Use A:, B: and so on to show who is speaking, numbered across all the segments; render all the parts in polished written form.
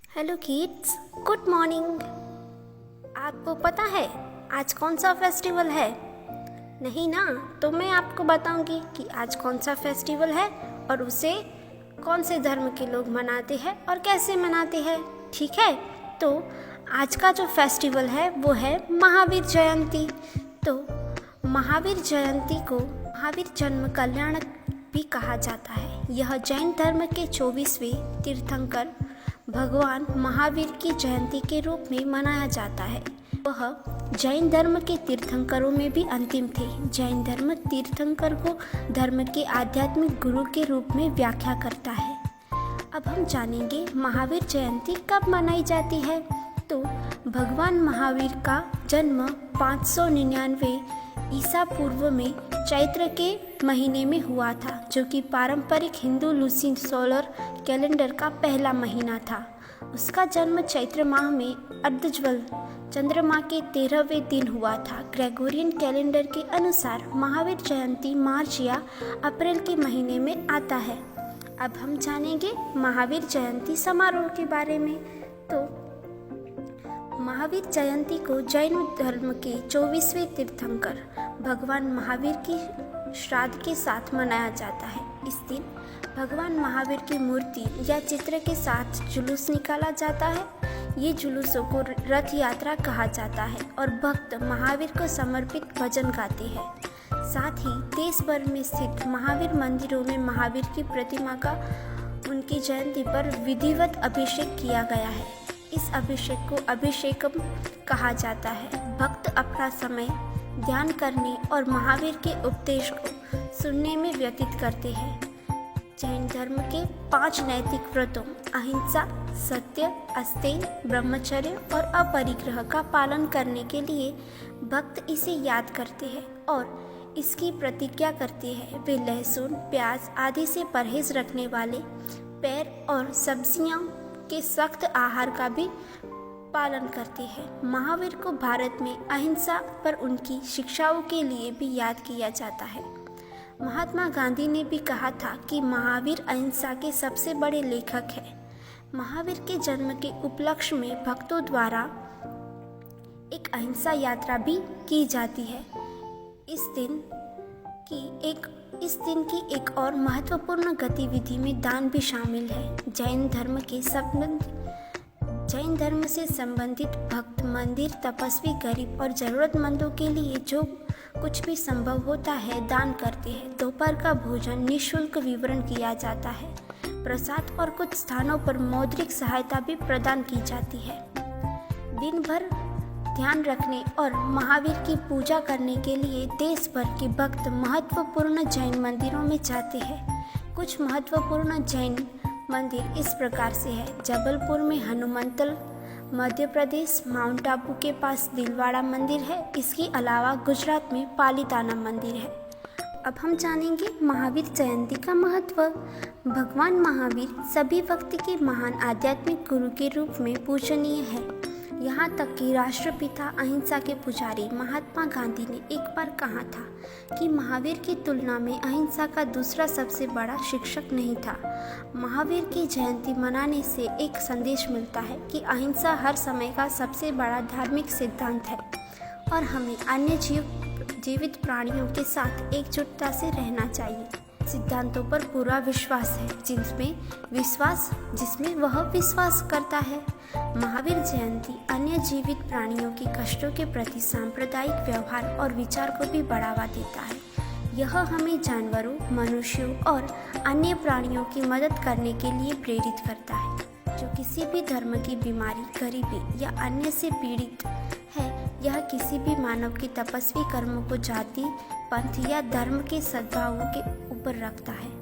A: Hello kids, good morning. आपको पता है आज कौन सा फेस्टिवल है? नहीं ना, तो मैं आपको बताऊंगी कि आज कौन सा फेस्टिवल है और उसे कौन से धर्म के लोग मनाते हैं और कैसे मनाते हैं। ठीक है, तो आज का जो फेस्टिवल है वो है महावीर जयंती। तो महावीर जयंती को महावीर जन्म कल्याण भी कहा जाता है। यह जैन धर्म के 24वें तीर्थंकर भगवान महावीर की जयंती के रूप में मनाया जाता है। वह जैन धर्म के तीर्थंकरों में भी अंतिम थे। जैन धर्म तीर्थंकर को धर्म के आध्यात्मिक गुरु के रूप में व्याख्या करता है। अब हम जानेंगे महावीर जयंती कब मनाई जाती है। तो भगवान महावीर का जन्म 599 ईसा पूर्व में चैत्र के महीने में हुआ था, जो कि पारंपरिक हिंदू लूसी सोलर कैलेंडर का पहला महीना था। उसका जन्म चैत्र माह में अर्धज्वल चंद्रमा के 13वें दिन हुआ था। ग्रेगोरियन कैलेंडर के अनुसार महावीर जयंती मार्च या अप्रैल के महीने में आता है। अब हम जानेंगे महावीर जयंती समारोह के बारे में। तो महावीर जयंती को जैन धर्म के 24वें तीर्थंकर भगवान महावीर की श्राद्ध के साथ मनाया जाता है। इस दिन भगवान महावीर की मूर्ति या चित्र के साथ जुलूस निकाला जाता है। ये जुलूसों को रथ यात्रा कहा जाता है और भक्त महावीर को समर्पित भजन गाते हैं। साथ ही देश भर में स्थित महावीर मंदिरों में महावीर की प्रतिमा का उनकी जयंती पर विधिवत अभिषेक किया गया है। इस अभिषेक को अभिषेकम कहा जाता है। भक्त अपना समय ध्यान करने और महावीर के उपदेश को सुनने में व्यतीत करते हैं। जैन धर्म के 5 नैतिक व्रतों अहिंसा, सत्य, अस्तेय, ब्रह्मचर्य और अपरिग्रह का पालन करने के लिए भक्त इसे याद करते हैं और इसकी प्रतिज्ञा करते हैं। वे लहसुन, प्याज आदि से परहेज रखने वाले, पैर और सब्जियां के सख्त आहार का भी पालन करते हैं। महावीर को भारत में अहिंसा पर उनकी शिक्षाओं के लिए भी याद किया जाता है। महात्मा गांधी ने भी कहा था कि महावीर अहिंसा के सबसे बड़े लेखक हैं। महावीर के जन्म के उपलक्ष्य में भक्तों द्वारा एक अहिंसा यात्रा भी की जाती है। इस दिन की एक और महत्वपूर्ण गतिविधि में दान भी शामिल है। जैन धर्म से संबंधित भक्त मंदिर, तपस्वी, गरीब और जरूरतमंदों के लिए जो कुछ भी संभव होता है दान करते हैं। दोपहर का भोजन निःशुल्क वितरण किया जाता है। प्रसाद और कुछ स्थानों पर मौद्रिक सहायता भी प्रदान की जाती है। दिन भर ध्यान रखने और महावीर की पूजा करने के लिए देश भर के भक्त महत्वपूर्ण जैन मंदिरों में जाते हैं। कुछ महत्वपूर्ण जैन मंदिर इस प्रकार से है। जबलपुर में हनुमंतल, मध्य प्रदेश माउंट आबू के पास दिलवाड़ा मंदिर है। इसके अलावा गुजरात में पालीताना मंदिर है। अब हम जानेंगे महावीर जयंती का महत्व। भगवान महावीर सभी भक्ति के महान आध्यात्मिक गुरु के रूप में पूजनीय है। यहाँ तक कि राष्ट्रपिता अहिंसा के पुजारी महात्मा गांधी ने एक बार कहा था कि महावीर की तुलना में अहिंसा का दूसरा सबसे बड़ा शिक्षक नहीं था। महावीर की जयंती मनाने से एक संदेश मिलता है कि अहिंसा हर समय का सबसे बड़ा धार्मिक सिद्धांत है और हमें अन्य जीवित प्राणियों के साथ एकजुटता से रहना चाहिए। सिद्धांतों पर पूरा विश्वास है, जिसमें वह विश्वास करता है। महावीर जयंती अन्य जीवित प्राणियों के कष्टों के प्रति सांप्रदायिक व्यवहार और विचार को भी बढ़ावा देता है। यह हमें जानवरों, मनुष्यों और अन्य प्राणियों की मदद करने के लिए प्रेरित करता है। जो किसी भी धर्म की बीमारी, गरीबी या अन्य से पीड़ित है, यह किसी भी मानव के तपस्वी कर्मों को जाति, पंथ या धर्म के सद्भावों के ऊपर रखता है।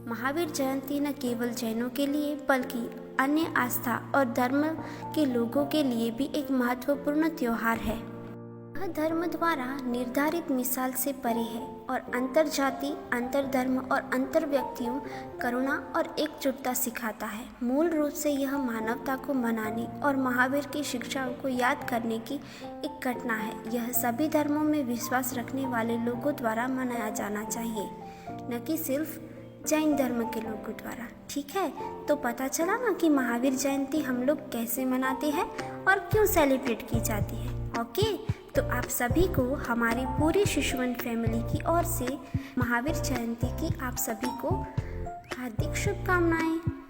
A: महावीर जयंती न केवल जैनों के लिए बल्कि अन्य आस्था और धर्म के लोगों के लिए भी एक महत्वपूर्ण त्योहार है। यह धर्म द्वारा निर्धारित मिसाल से परे है और अंतर जाति, अंतर धर्म और अंतर व्यक्तियों करुणा और एकजुटता सिखाता है। मूल रूप से यह मानवता को मनाने और महावीर की शिक्षाओं को याद करने की एक घटना है। यह सभी धर्मों में विश्वास रखने वाले लोगों द्वारा मनाया जाना चाहिए, न कि सिर्फ जैन धर्म के लोगों द्वारा। ठीक है, तो पता चला ना कि महावीर जयंती हम लोग कैसे मनाते हैं और क्यों सेलिब्रेट की जाती है। ओके, तो आप सभी को हमारी पूरी शिशुमन फैमिली की ओर से महावीर जयंती की आप सभी को हार्दिक शुभकामनाएं।